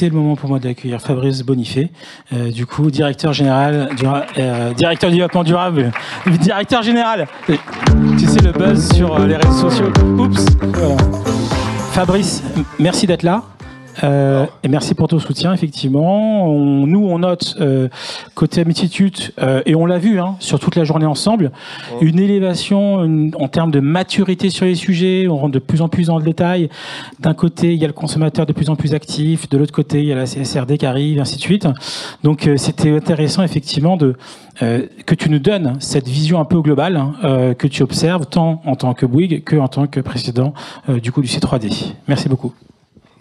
c'est le moment pour moi d'accueillir Fabrice Bonifay, du coup, directeur général, directeur du développement durable, directeur général. Tu sais, le buzz sur les réseaux sociaux. Oups. Voilà. Fabrice, merci d'être là. Et merci pour ton soutien, effectivement. Nous, on note côté Amititud, et on l'a vu sur toute la journée ensemble, une élévation en termes de maturité sur les sujets. On rentre de plus en plus dans le détail. D'un côté, il y a le consommateur de plus en plus actif. De l'autre côté, il y a la CSRD qui arrive, et ainsi de suite. Donc, c'était intéressant, effectivement, que tu nous donnes cette vision un peu globale que tu observes, tant en tant que Bouygues que en tant que président du C3D. Merci beaucoup.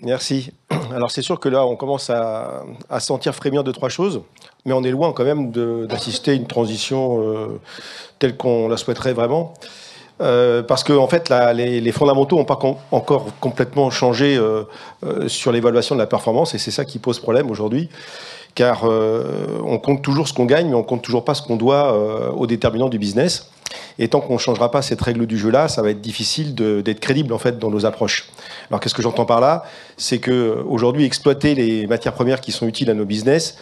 Merci. Alors c'est sûr que là, on commence à sentir frémir de trois choses, mais on est loin quand même d'assister à une transition telle qu'on la souhaiterait vraiment. Parce que en fait, les fondamentaux n'ont pas encore complètement changé sur l'évaluation de la performance, et c'est ça qui pose problème aujourd'hui. Car on compte toujours ce qu'on gagne, mais on compte toujours pas ce qu'on doit aux déterminants du business. Et tant qu'on ne changera pas cette règle du jeu-là, ça va être difficile d'être crédible en fait dans nos approches. Alors qu'est-ce que j'entends par là? C'est que aujourd'hui, exploiter les matières premières qui sont utiles à nos business,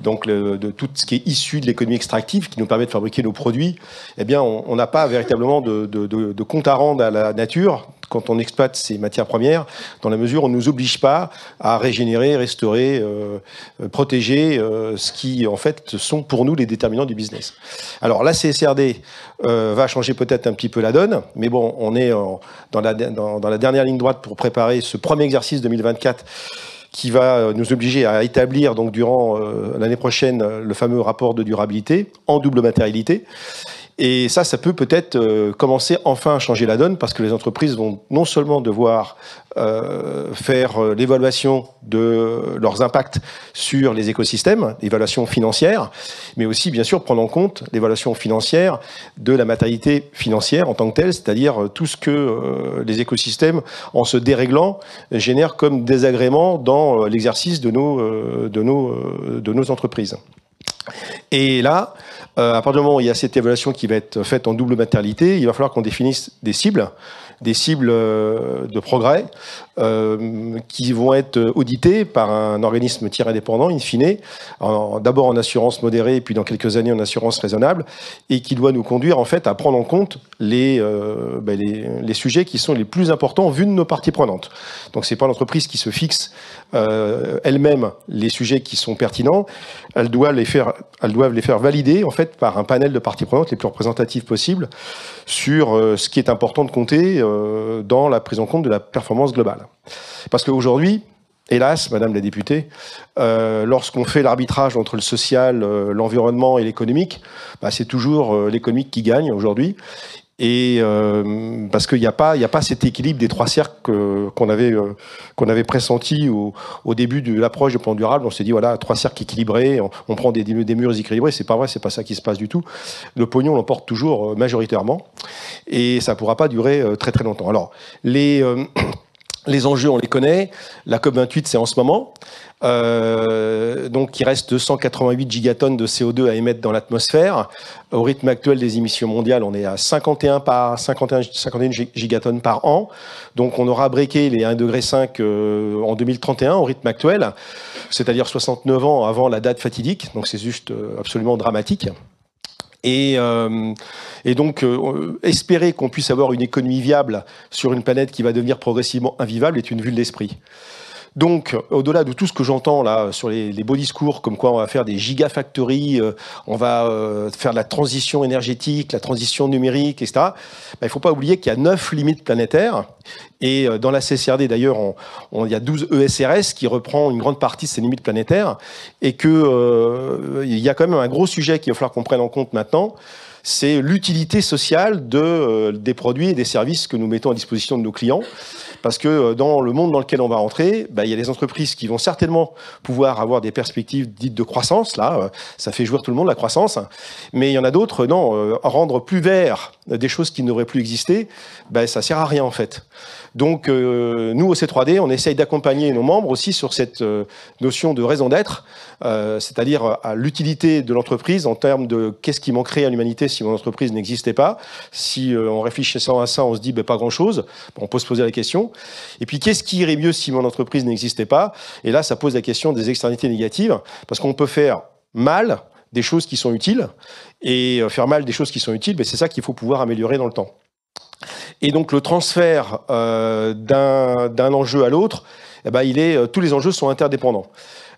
donc de tout ce qui est issu de l'économie extractive, qui nous permet de fabriquer nos produits, eh bien, on n'a pas véritablement de compte à rendre à la nature quand on exploite ces matières premières, dans la mesure où on ne nous oblige pas à régénérer, restaurer, protéger ce qui, en fait, sont pour nous les déterminants du business. Alors, la CSRD va changer peut-être un petit peu la donne, mais bon, on est dans la dernière ligne droite pour préparer ce premier exercice 2024 qui va nous obliger à établir donc durant l'année prochaine le fameux rapport de durabilité en double matérialité. Et ça peut peut-être commencer enfin à changer la donne, parce que les entreprises vont non seulement devoir faire l'évaluation de leurs impacts sur les écosystèmes, l'évaluation financière, mais aussi bien sûr prendre en compte l'évaluation financière de la matérialité financière en tant que telle, c'est-à-dire tout ce que les écosystèmes, en se déréglant, génèrent comme désagrément dans l'exercice de nos entreprises. Et là, à partir du moment où il y a cette évaluation qui va être faite en double matérialité, il va falloir qu'on définisse des cibles de progrès qui vont être auditées par un organisme tiers indépendant, in fine, d'abord en assurance modérée et puis dans quelques années en assurance raisonnable, et qui doit nous conduire en fait à prendre en compte les sujets qui sont les plus importants vus de nos parties prenantes. Donc c'est pas l'entreprise qui se fixe elle-même les sujets qui sont pertinents, elles doivent les faire valider en fait par un panel de parties prenantes les plus représentatives possibles sur ce qui est important de compter dans la prise en compte de la performance globale. Parce qu'aujourd'hui, hélas, Madame la députée, lorsqu'on fait l'arbitrage entre le social, l'environnement et l'économique, c'est toujours l'économique qui gagne aujourd'hui. Et parce qu'il n'y a pas cet équilibre des trois cercles qu'on avait pressenti au début de l'approche du plan durable. On s'est dit voilà, trois cercles équilibrés, on prend des murs équilibrés. C'est pas vrai, c'est pas ça qui se passe du tout. Le pognon l'emporte toujours majoritairement, et ça pourra pas durer très très longtemps. Alors les enjeux, on les connaît. La COP28, c'est en ce moment. Donc, il reste 288 gigatonnes de CO2 à émettre dans l'atmosphère. Au rythme actuel des émissions mondiales, on est à 51 gigatonnes par an. Donc, on aura breaké les 1,5 degré en 2031 au rythme actuel, c'est-à-dire 69 ans avant la date fatidique. Donc, c'est juste absolument dramatique. Et donc, espérer qu'on puisse avoir une économie viable sur une planète qui va devenir progressivement invivable est une vue de l'esprit. Donc, au-delà de tout ce que j'entends là sur les beaux discours, comme quoi on va faire des gigafactories, on va faire de la transition énergétique, la transition numérique, etc., il ne faut pas oublier qu'il y a 9 limites planétaires. Et dans la CSRD, d'ailleurs, il y a 12 ESRS qui reprend une grande partie de ces limites planétaires, et qu'il y a quand même un gros sujet qu'il va falloir qu'on prenne en compte maintenant, c'est l'utilité sociale des produits et des services que nous mettons à disposition de nos clients. Parce que dans le monde dans lequel on va rentrer, il y a des entreprises qui vont certainement pouvoir avoir des perspectives dites de croissance. Là, ça fait jouir tout le monde, la croissance. Mais il y en a d'autres, non. Rendre plus vert des choses qui n'auraient plus existé, ça sert à rien en fait. Donc, nous, au C3D, on essaye d'accompagner nos membres aussi sur cette notion de raison d'être, c'est-à-dire à l'utilité de l'entreprise en termes de qu'est-ce qui manquerait à l'humanité si mon entreprise n'existait pas? Si en réfléchissant à ça, on se dit pas grand-chose, on peut se poser la question. Et puis, qu'est-ce qui irait mieux si mon entreprise n'existait pas? Et là, ça pose la question des externalités négatives, parce qu'on peut faire mal des choses qui sont utiles, et faire mal des choses qui sont utiles, c'est ça qu'il faut pouvoir améliorer dans le temps. Et donc, le transfert d'un enjeu à l'autre, tous les enjeux sont interdépendants.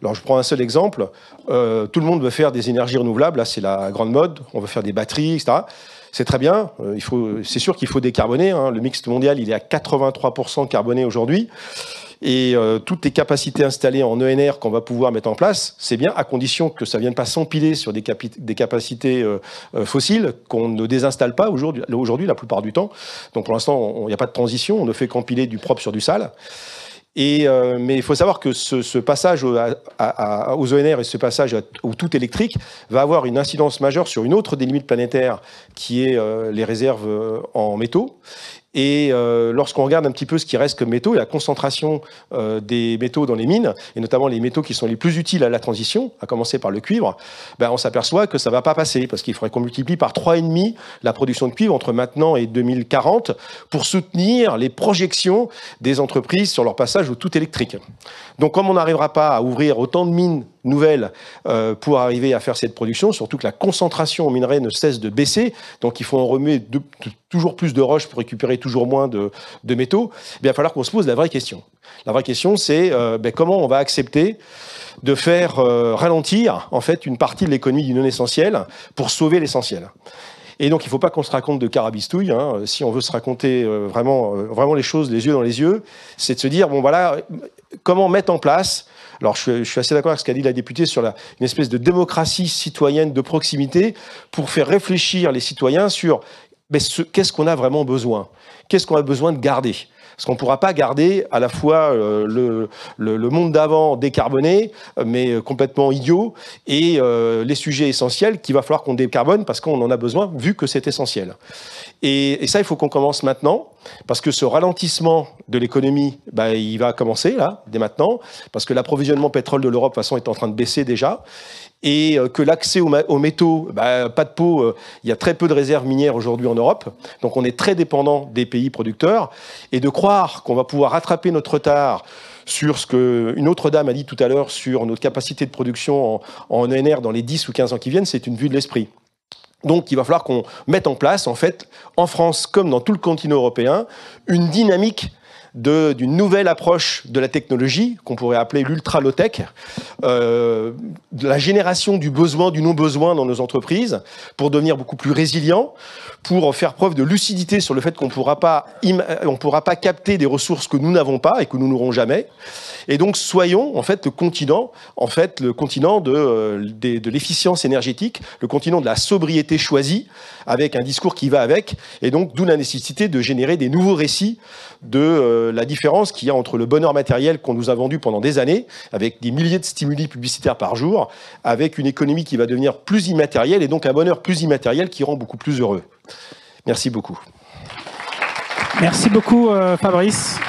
Alors, je prends un seul exemple. Tout le monde veut faire des énergies renouvelables. Là, c'est la grande mode. On veut faire des batteries, etc. C'est très bien. C'est sûr qu'il faut décarboner. Hein. Le mix mondial, il est à 83% carboné aujourd'hui. Et toutes les capacités installées en ENR qu'on va pouvoir mettre en place, c'est bien, à condition que ça ne vienne pas s'empiler sur des capacités fossiles qu'on ne désinstalle pas aujourd'hui, la plupart du temps. Donc pour l'instant, il n'y a pas de transition. On ne fait qu'empiler du propre sur du sale. Mais il faut savoir que ce passage aux ENR et ce passage au tout électrique va avoir une incidence majeure sur une autre des limites planétaires qui est les réserves en métaux. Et lorsqu'on regarde un petit peu ce qui reste comme métaux, la concentration des métaux dans les mines, et notamment les métaux qui sont les plus utiles à la transition, à commencer par le cuivre, on s'aperçoit que ça ne va pas passer, parce qu'il faudrait qu'on multiplie par 3,5 la production de cuivre entre maintenant et 2040 pour soutenir les projections des entreprises sur leur passage au tout électrique. Donc comme on n'arrivera pas à ouvrir autant de mines nouvelles pour arriver à faire cette production, surtout que la concentration au minerai ne cesse de baisser, donc il faut en remuer toujours plus de roches pour récupérer toujours moins de métaux, il va falloir qu'on se pose la vraie question. La vraie question, c'est comment on va accepter de faire ralentir en fait une partie de l'économie du non essentiel pour sauver l'essentiel. Et donc, il ne faut pas qu'on se raconte de carabistouille. Hein. Si on veut se raconter vraiment les choses les yeux dans les yeux, c'est de se dire, comment mettre en place... Alors, je suis assez d'accord avec ce qu'a dit la députée sur une espèce de démocratie citoyenne de proximité pour faire réfléchir les citoyens sur qu'est-ce qu'on a vraiment besoin, qu'est-ce qu'on a besoin de garder. Parce qu'on ne pourra pas garder à la fois le monde d'avant décarboné, mais complètement idiot, et les sujets essentiels qu'il va falloir qu'on décarbone parce qu'on en a besoin, vu que c'est essentiel. Et ça, il faut qu'on commence maintenant, parce que ce ralentissement de l'économie, il va commencer, là, dès maintenant, parce que l'approvisionnement pétrole de l'Europe, de toute façon, est en train de baisser déjà, et que l'accès aux métaux, pas de peau, il y a très peu de réserves minières aujourd'hui en Europe, donc on est très dépendant des pays producteurs, et de croire qu'on va pouvoir rattraper notre retard sur ce qu'une autre dame a dit tout à l'heure sur notre capacité de production en ENR dans les 10 ou 15 ans qui viennent, c'est une vue de l'esprit. Donc il va falloir qu'on mette en place, en fait, en France comme dans tout le continent européen, une dynamique d'une nouvelle approche de la technologie, qu'on pourrait appeler l'ultra low-tech, de la génération du besoin, du non-besoin dans nos entreprises, pour devenir beaucoup plus résilients, pour faire preuve de lucidité sur le fait qu'on ne pourra pas capter des ressources que nous n'avons pas et que nous n'aurons jamais. Et donc soyons en fait le continent de l'efficience énergétique, le continent de la sobriété choisie, avec un discours qui va avec, et donc d'où la nécessité de générer des nouveaux récits de la différence qu'il y a entre le bonheur matériel qu'on nous a vendu pendant des années, avec des milliers de stimuli publicitaires par jour, avec une économie qui va devenir plus immatérielle, et donc un bonheur plus immatériel qui rend beaucoup plus heureux. Merci beaucoup. Merci beaucoup, Fabrice.